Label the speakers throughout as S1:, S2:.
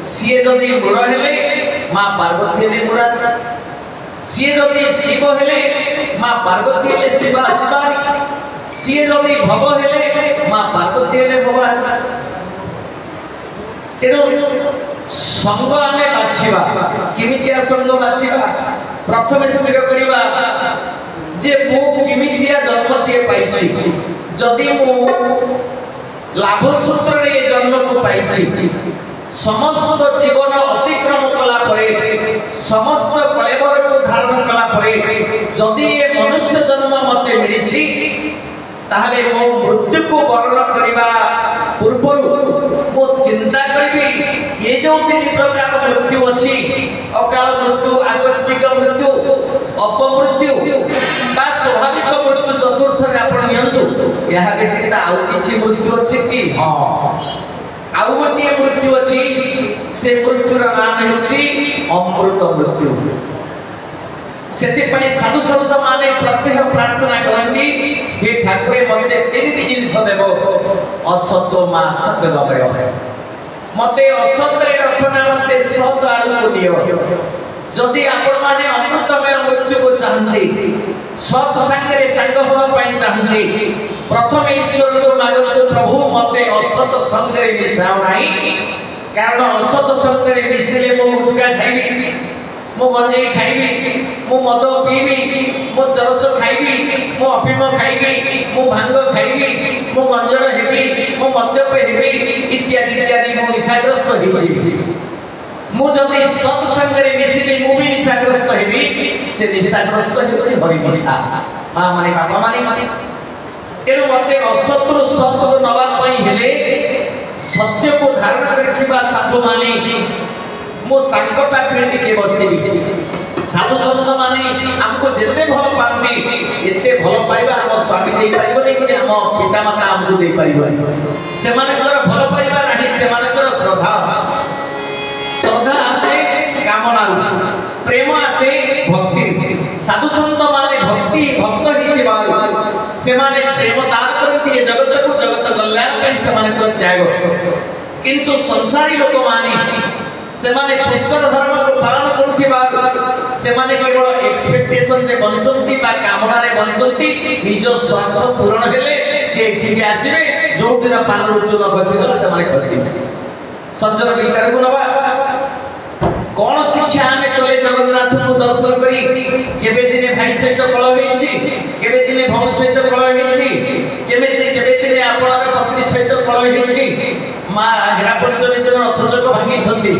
S1: सी जदि मूल हेले माँ पार्वती हेले मूला सी जदि शिव हेले माँ पार्वती हेले शिवा शिवानी सी जदि भव हेले माँ पार्वती हेले भगवान। तेणु संग आमे बाछिबा केमितिया संग बाछिबा प्रथमे स्थिर करिबा जे मु केमितिया जन्मटिए पाइछि जदि मु लाभ सूत्र रे जन्म को पाइछि समस्त जीवन अतिक्रम कला परे समस्त कलेवर को धारण कला परे जदि ये मनुष्य जन्म मते मिलिछि ताहले मो मृत्यु को वर्ण करिबा पूर्व मो चिंता करिबि ये जो तीन प्रकार मृत्यु अछि अकाल मृत्यु आकस्मिक मृत्यु अपमृत्यु बा स्वाभाविक मृत्यु चतुर्थ रे आपण नियंतु यहा व्यतीत आउ किछि मृत्यु अछि कि हां आउ गोटे मृत्यु अछि से मृत्युर नाम होछि अमृत मृत्यु। सेति पई साधु संत माने प्रत्येक प्रार्थना करंती हे ठाकुर मते तीन जिनिस देबो असत मा सत दबय मते असत रे रखना मते सत आडू को दियो जदि आपण माने अमृतमय मृत्यु को चाहते सत संगे संग होवा पई चाहते प्रथम ईश्वर को मागतो प्रभु मते असत संगे मिसाओ नाही कारण असत संगे मिसले मो गुटका खाइबी मो गंजे खाइबी मो मद पीबी मो चरस खाइबी मो अफीम खाइबी मो भांग खाइबी मो गंजर हेबी मो मद्यप हेबी इत्यादि इत्यादि मो निशाग्रस्त हेबी मु जदि सत संगे मिसिली मु भी निशाग्रस्त हेबी से निशाग्रस्त हेछि हरि निशा मां माने बाबा माने तेणु मते असतरु सत नवा पई हेले सत्य को धारण करथिबा साधु माने मो तांको पाखरे टिके बसिबी साधु संत माने हमको जेते भल पाती एते भल पाइबा हम स्वामी देई पाइबो कि हम पिता माता हमको देई पाइबो से माने कर भल पाइबा नाही से माने कर श्रद्धा श्रद्धा आसे कामना प्रेम आसे भक्ति साधु संत माने भक्ति भक्त हिति बार से माने प्रेम दान करती जगत को जगत कल्याण पई से माने कर त्याग किंतु संसारी लोक माने से माने पुष्कर धर्म को पालन करथिबा से माने केवल एक्सपेक्टेशन से बंचंती बा कामना रे बंचंती निज स्वार्थ पूर्ण हेले से ठीक आसीबे जो दिन पान रुचु न बचिबा से माने करथिबे सज्जन विचार को नबा कोन शिक्षा हमें तले जगन्नाथ को दर्शन करी केबे दिने भाई सहित कल होईछि केबे दिने भव सहित कल होईछि केबे दिने आपन पत्नी सहित कल होईछि मां हेरा पंचमी जन रथचक भांगी छथि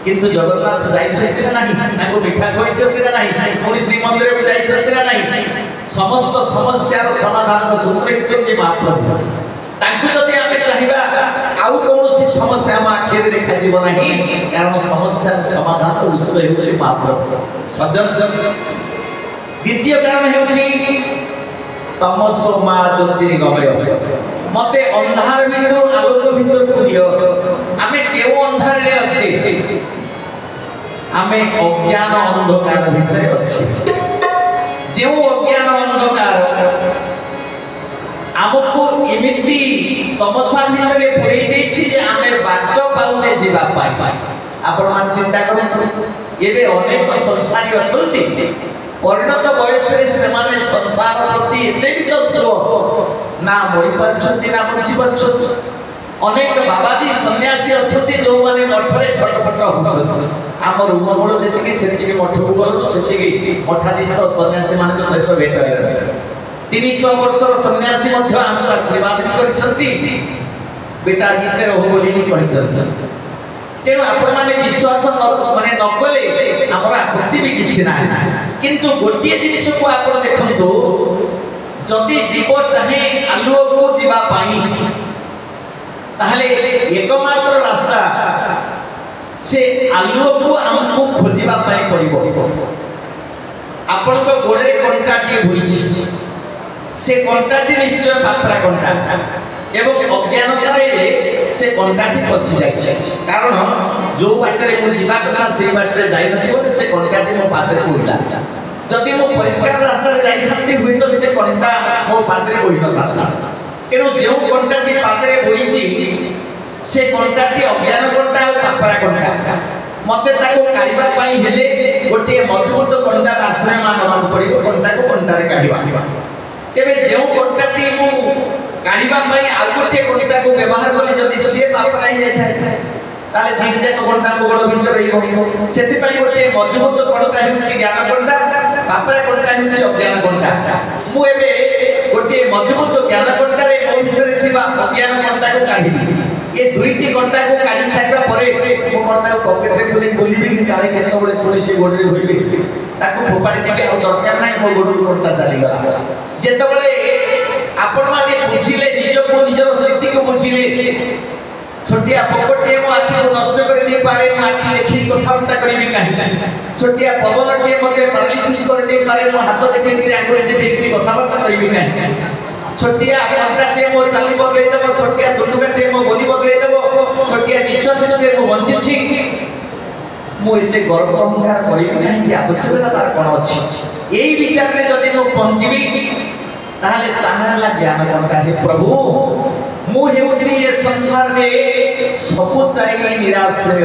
S1: किंतु जगन्नाथ जाई छथि ना नाही ताको मिठा खोई छथि ना नाही कोनी श्री मंदिर में जाई छथि ना नाही समस्त समस्यार समाधान सूत्र हेतु महाप्रभु ताकू जदि आमे चाहिबा आउ कोनोसी समस्या हम आखिर देखा जीव नाही कारण समस्या समाधान तो उत्स हेउछि महाप्रभु सज्जन द्वितीय कारण हेउछि तमसो मा ज्योतिर्गमय मते अंधार भितर आलोक भितर पुरियो आमे केउ अंधार रे अछि आमे अज्ञान अंधकार भितर अछि जेउ अज्ञान अंधकार हमको इमिति तमसा भितर पुरै देछि जे आमे बाट पाउने जीवा पाई आपण मान चिंता करन एबे अनेक संसारी अछंती परिणत बयस रे सेमाने संसार प्रति एते विकस्त ना मरि परछंती ना बुझि परछंती अनेक बाबाजी सन्यासी अछंती जो माने मठरे छटफट होछंती हमर उमबळ जेतिके सेतिके मठକୁ गलो सेतिके मठाधीश सन्यासी मान सहित भेट होय 300 वर्षर सन्यासी मध्य हमर आशीर्वाद करछंती बेटा हिते रहो बोली कहछंती तेणु आपण माने विश्वास माने न कले हमर आपत्ति भी किछि ना किंतु गोटिए जिनिस को आपण देखंतु जदि जीव चाहे आलुओ को जीवा पाई ताहले एकमात्र रास्ता से आलुओ को हमको खोजिबा पाई पड़िबो आपण को गोड़े कंटाटी होईछि से कंटाटी निश्चय भात्रा कंटा एवं अज्ञानतारे से कंटाटी फसी जाइछे कारण जो बाटरे मु जीवा कथा से बाटरे जाई नथिबो से कंटाटी मो पात्रे पड़िला जदि मो परिष्कार रास्ता रे जाई थांती हुई तो से कंटा मो पात्रे पड़ि नथा तेणु जो कंटाटी पात्रे होईछि से कंटाटी अज्ञान कंटा और पापरा मते ताको काढिबा पाई हेले गोटे मजबूत कंटा आश्रय मानवा पड़िबो कंटा को कंटा रे काढिबा तेबे जेउ कंटाटी मु काढिबा पाई आ गोटे कंटा को व्यवहार कले जदी से बापराई जाय थाए ताले दिन जाक कंटा गोड़ भितर रहिबो सेति पाई गोटे मजबूत कंटा हेउछि ज्ञान कंटा बापरे कंटा हेउछि अज्ञान कंटा मु एबे गोटे मजबूत ज्ञान कंटा रे मो भितर थिबा अज्ञान कंटा को काढिबी ये दुईटी कंटा को काढी साइबा परे मो कंटा को पॉकेट रे खुली गोलिबी कि काले केतो बळे पुलिस गोडरे होइबे ताको फोपाडी देबे आ दरकार नै मो गोडू कंटा चली गला जेतो बळे आपण माने बुझिले निज को निजर शक्ति को बुझिले छोटिया पकटे मो आखि को नष्ट कर दे पारे मो आखि देखि कथाबार्ता करबी काहे छोटिया पवनटे मते पैरालिसिस कर दे पारे मो हाथ देखि कि आंगुल देखि कथाबार्ता करबी काहे छोटिया कंटाटे मो चाली बदले देबो छोटिया दुनुगटे मो बोली बदले देबो छोटिया विश्वास से मो बंची छी मो एते गर्व अहंकार करबी नाही कि आवश्यकता तार कोन अछि एई विचार रे जदी मो पहुंचीबी ताले ताहाला ज्ञान कंटा हे प्रभु मो हेउछि ये संसार रे सबु चाहि निराश्रय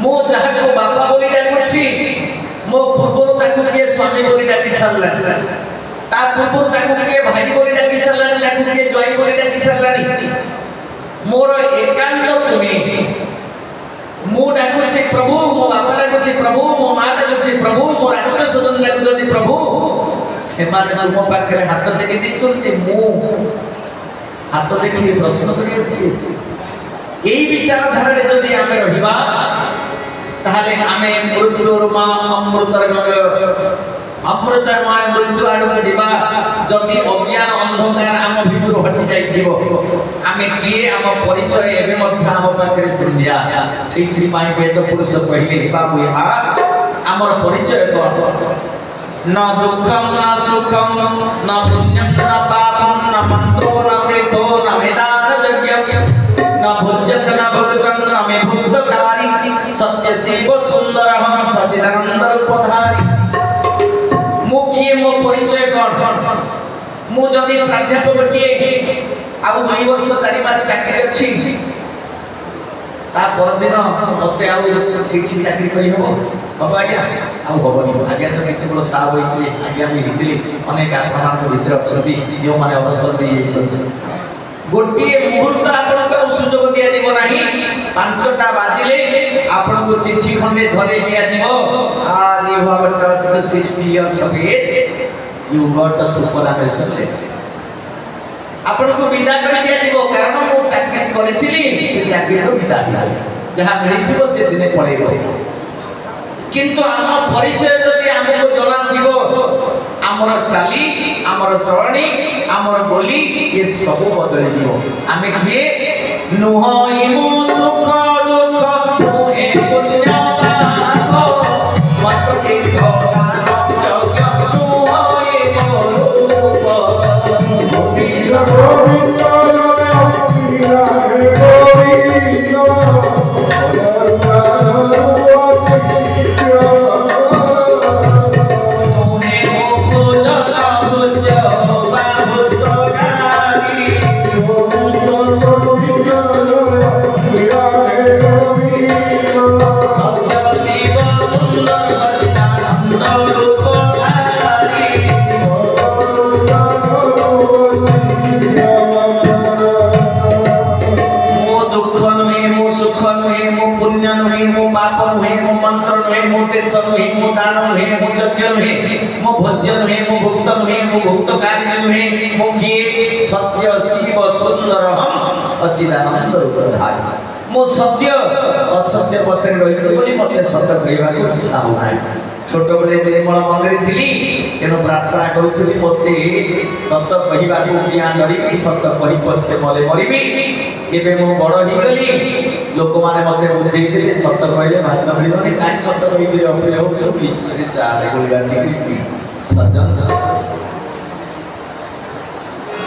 S1: मो जहा को बाबा बोली डाकुछि मो पूर्व ताकु के स्वामी बोली डाकि सरला ता पूर्व ताकु के भाई बोली डाकि सरला ताकु के जय बोली डाकि सरलानी मोर एकांत तुमे मो डाकुछि प्रभु मो बाबा डाकुछि प्रभु मो मां डाकुछि प्रभु मो आत्मा सदन डाकुछि प्रभु सेमाने मो पाखरे हाथ देखि दिछुछि मो हाथ देखि प्रश्न करियो एई विचार धारा जदि आमे रहिबा ताहले आमे मृत्युरमा अमृतरमय मृत्यु आडु दिबा जदि अज्ञान अंधकार आम भितर हटि जाइथिबो आमे किए आम परिचय एबे मध्य आम पाखरे सुनिया सेथि पाई वेद पुरुष कहिले बाबू आ हमर परिचय कोन न दुःखम न सुखम न पुण्यम न पापम न मंत्रो न तीर्थो न वेदांत यज्ञम न भोज्यत न भोगकम न मे भुक्तकारी सत्य शिव सुंदर हम सचिदानंद रूपधारी मुख्य मो परिचय कोन मु जदि प्राध्यापक के आ 2 वर्ष 4 मास चाकरी अछि ता परदिन मते आ शिक्षी चाकरी करि हो बाबा आज्ञा आ होबनी आज्ञा तो केते बड़ साह होइतले आज्ञा मी हितले अनेक आत्मा को भीतर अछती जो माने अवसर दी छथि गोटी मुहूर्त आपन को सुजोग दिया दिबो नाही 5टा बाजिले आपन को चिट्ठी खंडे धरे दिया दिबो are you have touch 60 years of age you got a superannuation आपन को विदा कर दिया दिबो कारण मो चाकरी करथिली से चाकरी को विदा दिया जहां मिलिथिबो से दिने पळेबो किंतु आम परिचय जदि हमको जना थिबो हमर चाली हमर चरणी हमर बोली ये सब बदल जीवो आमे किए नुहई मो सुख दुख मोहे पुण्य पाप मत तीर्थ गान यज्ञ नुहई मो रूप गोविंद गोविंद सत्य शिव सुंदर हम सचिदानंद रूपधारी मो सत्य असत्य पथरे रहिछि बोली मते सत्य कहबा को इच्छा होना छोट बले निर्मल मंदिर थिली तेनो प्रार्थना करूथि मते सत्य कहबा को ज्ञान धरि कि सत्य कहि पछे मले मरिबी एबे मो बड़ हि गली लोक माने मते बुझेइथिले सत्य कहले भात मिलबनी काई सत्य कहि अपने हो जो इच्छा चाहे गोलगा टिकि सजन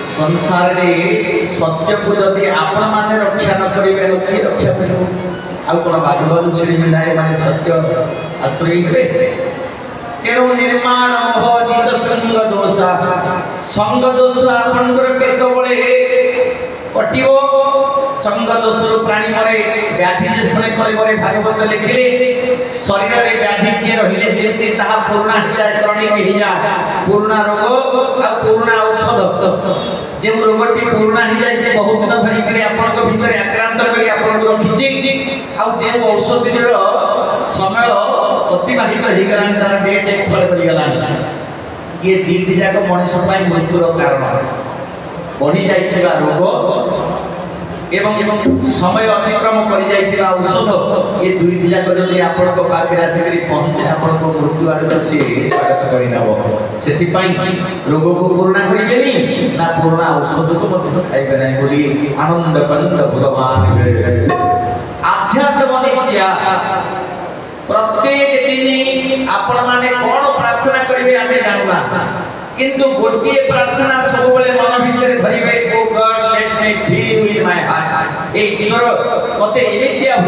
S1: संसार रे सत्य को जदि आपण माने रक्षा न करिवे लोके रक्षा करिवो आ कोन बागवान छिड़ी मिलाए माने सत्य आश्रय रे तेरो निर्माण मोह जित संग दोष आपण कर केतो बळे कटिवो संग दोषरु प्राणी मरे व्याधि जे सने करे मरे भागवत लिखिले शरीर रे व्याधि के रहिले जेते ताहा पूर्ण हो जाय क्रॉनिक हो जाय पूर्ण रोग आ पूर्ण औषध जे रोगटी पूर्ण हो जाय जे बहुत दिन धरि करे आपन को भीतर आक्रांत करी आपन को रखिछि आ जे औषध रो समय अतिबाहित हो गलान तार डेट एक्सपायर हो गलान ये दीटी जाक मनुष्य पाई मृत्युर कारण बढ़ी जाइथिबा रोग एवं समय अतिक्रम कर जाइथिबा औषध ये दुईटी जाक जदि आपन को पाखे आसी पहुंचे आपन को मृत्यु आड़ से स्वागत करि नबो सेति पाई रोग को पूर्ण करिबेनी ना पूर्ण औषध को मत खाइबे नै बोली आनंद कंद भगवान आध्यात्म देखिया प्रत्येक दिन आपण माने कोन प्रार्थना करिवे आमे जानबा किंतु गोटे प्रार्थना सब बेले मन भितर धरिबे O God let me feel with my heart ए ईश्वर मते एमितिया